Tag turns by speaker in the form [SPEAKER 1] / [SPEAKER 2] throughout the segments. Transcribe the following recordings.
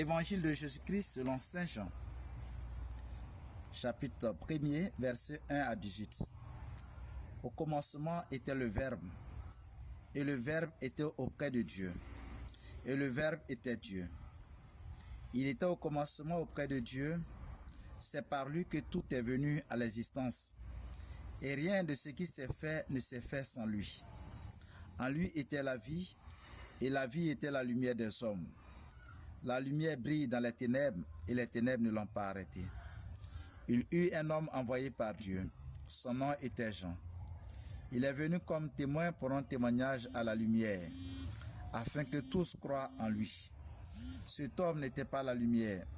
[SPEAKER 1] Évangile de Jésus-Christ selon Saint Jean, chapitre 1er, versets 1 à 18. Au commencement était le Verbe, et le Verbe était auprès de Dieu, et le Verbe était Dieu. Il était au commencement auprès de Dieu, c'est par lui que tout est venu à l'existence, et rien de ce qui s'est fait ne s'est fait sans lui. En lui était la vie, et la vie était la lumière des hommes. La lumière brille dans les ténèbres, et les ténèbres ne l'ont pas arrêté. Il eut un homme envoyé par Dieu. Son nom était Jean. Il est venu comme témoin pour rendre témoignage à la lumière, afin que tous croient en lui. Cet homme n'était pas la lumière,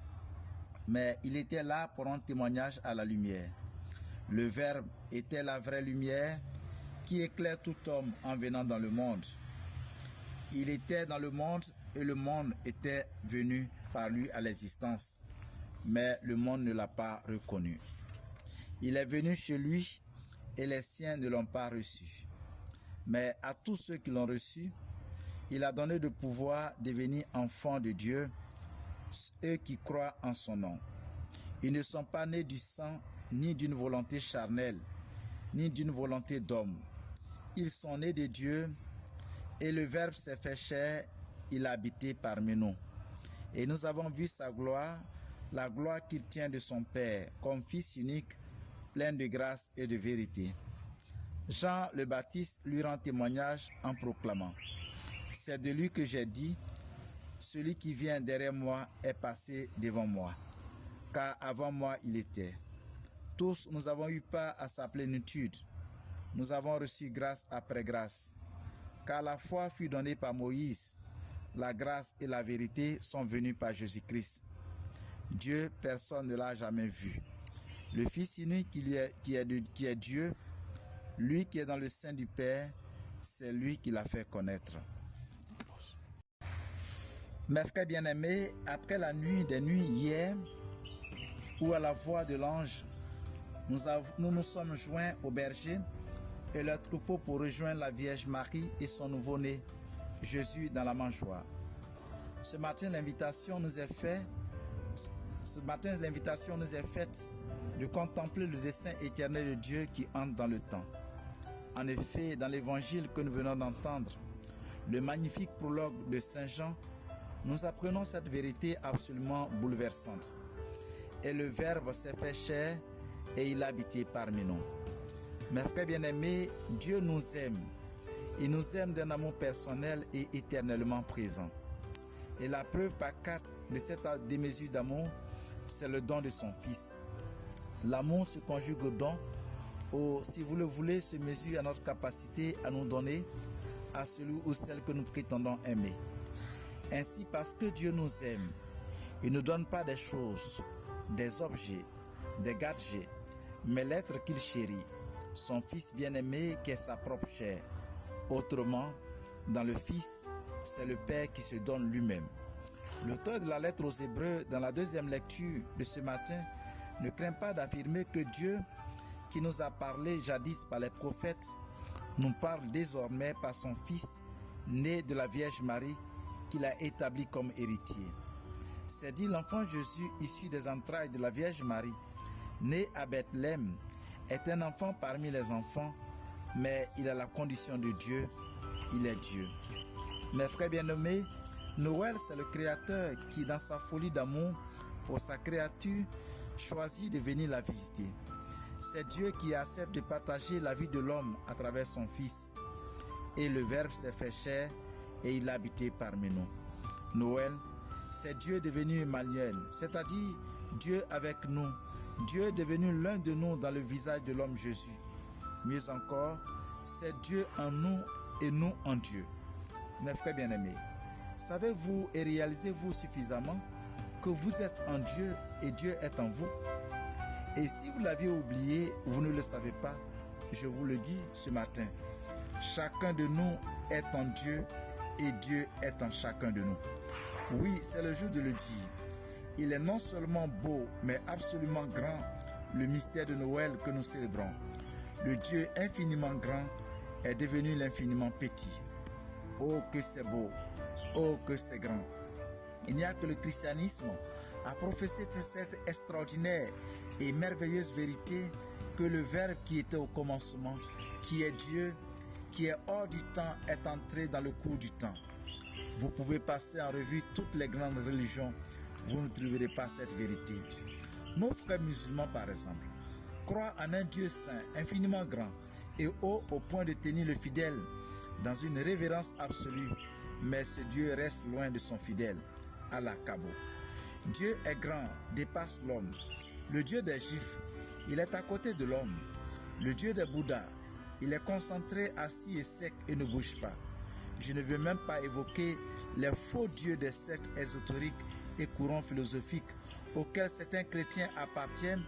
[SPEAKER 1] mais il était là pour rendre témoignage à la lumière. Le Verbe était la vraie lumière qui éclaire tout homme en venant dans le monde. Il était dans le monde et le monde était venu par lui à l'existence, mais le monde ne l'a pas reconnu. Il est venu chez lui et les siens ne l'ont pas reçu. Mais à tous ceux qui l'ont reçu, il a donné de pouvoir devenir enfants de Dieu, eux qui croient en son nom. Ils ne sont pas nés du sang, ni d'une volonté charnelle, ni d'une volonté d'homme. Ils sont nés de Dieu, et le Verbe s'est fait chair, il a habité parmi nous. Et nous avons vu sa gloire, la gloire qu'il tient de son Père, comme Fils unique, plein de grâce et de vérité. Jean le Baptiste lui rend témoignage en proclamant: c'est de lui que j'ai dit, celui qui vient derrière moi est passé devant moi, car avant moi il était. Tous nous avons eu part à sa plénitude. Nous avons reçu grâce après grâce, car la foi fut donnée par Moïse. La grâce et la vérité sont venues par Jésus-Christ. Dieu, personne ne l'a jamais vu. Le Fils unique qui est Dieu, lui qui est dans le sein du Père, c'est lui qui l'a fait connaître. Mes frères bien-aimés, après la nuit des nuits hier, où à la voix de l'ange, nous nous sommes joints aux bergers et leur troupeau pour rejoindre la Vierge Marie et son nouveau-né, Jésus, dans la mangeoire. Ce matin, l'invitation nous est faite de contempler le dessein éternel de Dieu qui entre dans le temps. En effet, dans l'évangile que nous venons d'entendre, le magnifique prologue de Saint Jean, nous apprenons cette vérité absolument bouleversante. Et le Verbe s'est fait chair et il a habité parmi nous. Mes frères bien-aimés, Dieu nous aime. Il nous aime d'un amour personnel et éternellement présent. Et la preuve par 4 de cette démesure d'amour, c'est le don de son Fils. L'amour se conjugue au don, si vous le voulez, se mesure à notre capacité à nous donner à celui ou celle que nous prétendons aimer. Ainsi, parce que Dieu nous aime, il ne nous donne pas des choses, des objets, des gadgets, mais l'être qu'il chérit, son Fils bien-aimé qui est sa propre chair. Autrement, dans le Fils, c'est le Père qui se donne lui-même. L'auteur de la lettre aux Hébreux, dans la deuxième lecture de ce matin, ne craint pas d'affirmer que Dieu, qui nous a parlé jadis par les prophètes, nous parle désormais par son Fils, né de la Vierge Marie, qu'il a établi comme héritier. C'est dit l'enfant Jésus, issu des entrailles de la Vierge Marie, né à Bethléem, est un enfant parmi les enfants, mais il a la condition de Dieu, il est Dieu. Mes frères bien-aimés, Noël, c'est le Créateur qui, dans sa folie d'amour pour sa créature, choisit de venir la visiter. C'est Dieu qui accepte de partager la vie de l'homme à travers son Fils. Et le Verbe s'est fait chair et il a habité parmi nous. Noël, c'est Dieu devenu Emmanuel, c'est-à-dire Dieu avec nous. Dieu est devenu l'un de nous dans le visage de l'homme Jésus. Mieux encore, c'est Dieu en nous et nous en Dieu. Mes frères bien-aimés, savez-vous et réalisez-vous suffisamment que vous êtes en Dieu et Dieu est en vous? Et si vous l'aviez oublié, vous ne le savez pas, je vous le dis ce matin. Chacun de nous est en Dieu et Dieu est en chacun de nous. Oui, c'est le jour de le dire. Il est non seulement beau, mais absolument grand, le mystère de Noël que nous célébrons. Le Dieu infiniment grand est devenu l'infiniment petit. Oh, que c'est beau! Oh, que c'est grand! Il n'y a que le christianisme à professer cette extraordinaire et merveilleuse vérité que le Verbe qui était au commencement, qui est Dieu, qui est hors du temps, est entré dans le cours du temps. Vous pouvez passer en revue toutes les grandes religions, vous ne trouverez pas cette vérité. Nos frères musulmans, par exemple, croient en un Dieu saint, infiniment grand et haut au point de tenir le fidèle dans une révérence absolue, mais ce Dieu reste loin de son fidèle, Allah Kabo. Dieu est grand, dépasse l'homme. Le Dieu des Juifs, il est à côté de l'homme. Le Dieu des Bouddhas, il est concentré, assis et sec et ne bouge pas. Je ne veux même pas évoquer les faux dieux des sectes ésotériques et courants philosophiques auxquels certains chrétiens appartiennent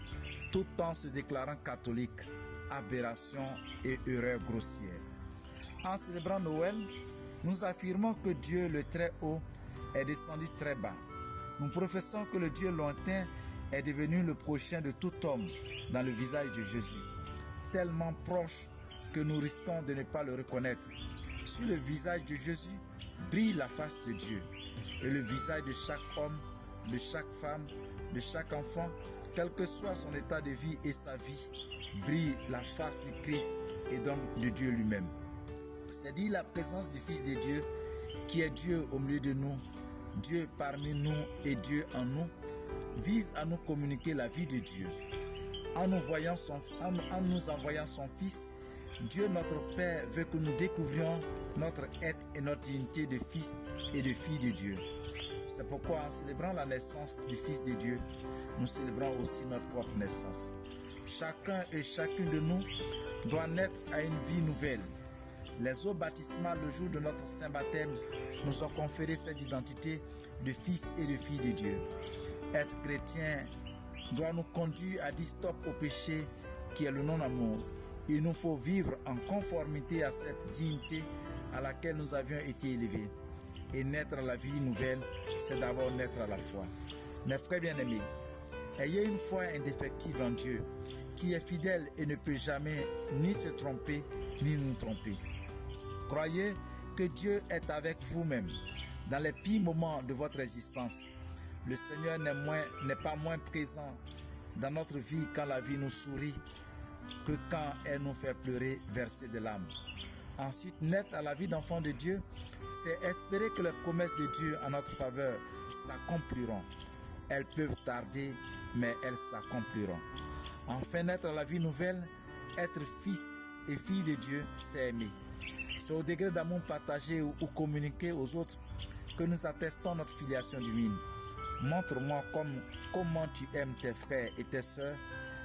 [SPEAKER 1] tout en se déclarant catholiques. Aberration et erreur grossière. En célébrant Noël, nous affirmons que Dieu le Très-Haut est descendu très bas. Nous professons que le Dieu lointain est devenu le prochain de tout homme dans le visage de Jésus, tellement proche que nous risquons de ne pas le reconnaître. Sur le visage de Jésus brille la face de Dieu, et le visage de chaque homme, de chaque femme, de chaque enfant, quel que soit son état de vie et sa vie, brille la face du Christ et donc de Dieu lui-même. C'est dire la présence du Fils de Dieu, qui est Dieu au milieu de nous, Dieu parmi nous et Dieu en nous, vise à nous communiquer la vie de Dieu. En nous envoyant son Fils, Dieu notre Père veut que nous découvrions notre être et notre dignité de fils et de filles de Dieu. C'est pourquoi en célébrant la naissance du Fils de Dieu, nous célébrons aussi notre propre naissance. Chacun et chacune de nous doit naître à une vie nouvelle. Les eaux baptismales le jour de notre saint baptême nous ont conféré cette identité de fils et de filles de Dieu. Être chrétien doit nous conduire à dire stop au péché qui est le non-amour. Il nous faut vivre en conformité à cette dignité à laquelle nous avions été élevés. Et naître à la vie nouvelle, c'est d'abord naître à la foi. Mes frères bien-aimés, ayez une foi indéfectible en Dieu, qui est fidèle et ne peut jamais ni se tromper, ni nous tromper. Croyez que Dieu est avec vous-même dans les pires moments de votre existence. Le Seigneur n'est pas moins présent dans notre vie quand la vie nous sourit que quand elle nous fait pleurer, verser de larmes. Ensuite, naître à la vie d'enfant de Dieu, c'est espérer que les promesses de Dieu en notre faveur s'accompliront. Elles peuvent tarder, mais elles s'accompliront. Enfin, naître à la vie nouvelle, être fils et fille de Dieu, c'est aimer. C'est au degré d'amour partagé ou communiqué aux autres que nous attestons notre filiation divine. Montre-moi comment tu aimes tes frères et tes sœurs,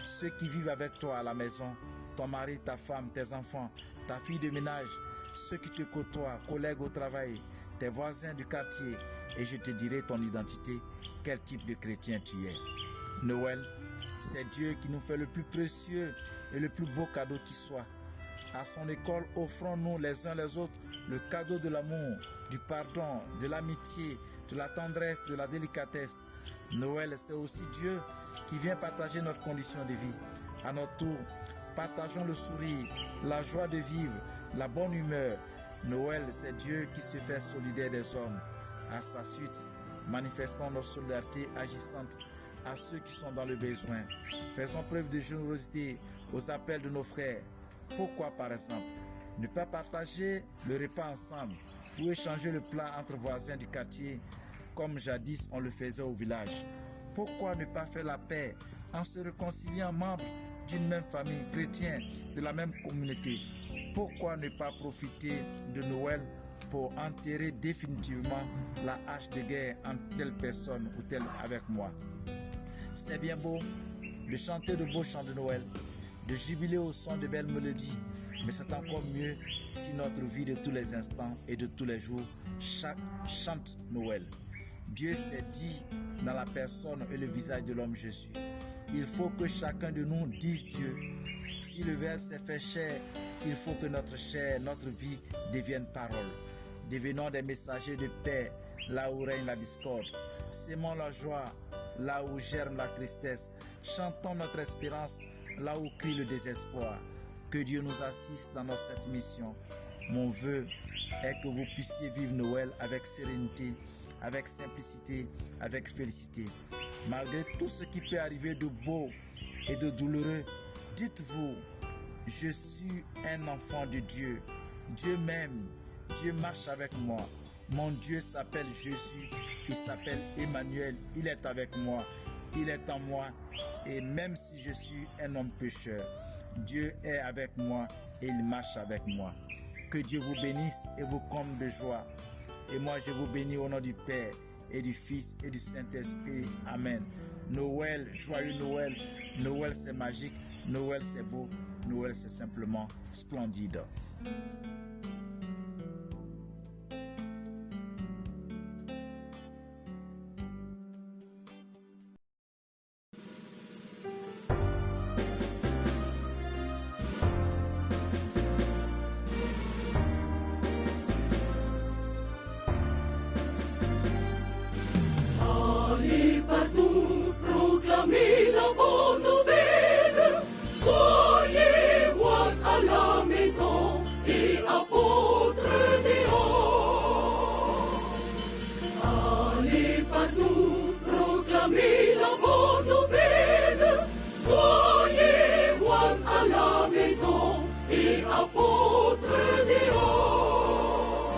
[SPEAKER 1] ceux qui vivent avec toi à la maison, ton mari, ta femme, tes enfants, ta fille de ménage, ceux qui te côtoient, collègues au travail, tes voisins du quartier, et je te dirai ton identité, quel type de chrétien tu es. Noël, c'est Dieu qui nous fait le plus précieux et le plus beau cadeau qui soit. À son école, offrons-nous les uns les autres le cadeau de l'amour, du pardon, de l'amitié, de la tendresse, de la délicatesse. Noël, c'est aussi Dieu qui vient partager notre condition de vie. À notre tour, partageons le sourire, la joie de vivre, la bonne humeur. Noël, c'est Dieu qui se fait solidaire des hommes. À sa suite, manifestons notre solidarité agissante à ceux qui sont dans le besoin. Faisons preuve de générosité aux appels de nos frères. Pourquoi, par exemple, ne pas partager le repas ensemble ou échanger le plat entre voisins du quartier comme jadis on le faisait au village? Pourquoi ne pas faire la paix en se réconciliant membres d'une même famille chrétienne, de la même communauté? Pourquoi ne pas profiter de Noël pour enterrer définitivement la hache de guerre entre telle personne ou telle avec moi? C'est bien beau de chanter de beaux chants de Noël, de jubiler au son de belles mélodies, mais c'est encore mieux si notre vie de tous les instants et de tous les jours chante Noël. Dieu s'est dit dans la personne et le visage de l'homme Jésus. Il faut que chacun de nous dise Dieu. Si le Verbe s'est fait chair, il faut que notre chair, notre vie devienne parole. Devenons des messagers de paix là où règne la discorde. Sémons la joie là où germe la tristesse. Chantons notre espérance là où crie le désespoir. Que Dieu nous assiste dans cette mission. Mon vœu est que vous puissiez vivre Noël avec sérénité, avec simplicité, avec félicité. Malgré tout ce qui peut arriver de beau et de douloureux, dites-vous, je suis un enfant de Dieu. Dieu m'aime, Dieu marche avec moi. Mon Dieu s'appelle Jésus, il s'appelle Emmanuel, il est avec moi, il est en moi. Et même si je suis un homme pécheur, Dieu est avec moi et il marche avec moi. Que Dieu vous bénisse et vous comble de joie. Et moi je vous bénis au nom du Père et du Fils et du Saint-Esprit. Amen. Noël, joyeux Noël. Noël c'est magique, Noël c'est beau, Noël c'est simplement splendide.
[SPEAKER 2] Allez partout, proclamez la bonne nouvelle. Soyez moines à la maison et apôtres dehors. Allez partout, proclamez la bonne nouvelle. Soyez moines à la maison et apôtres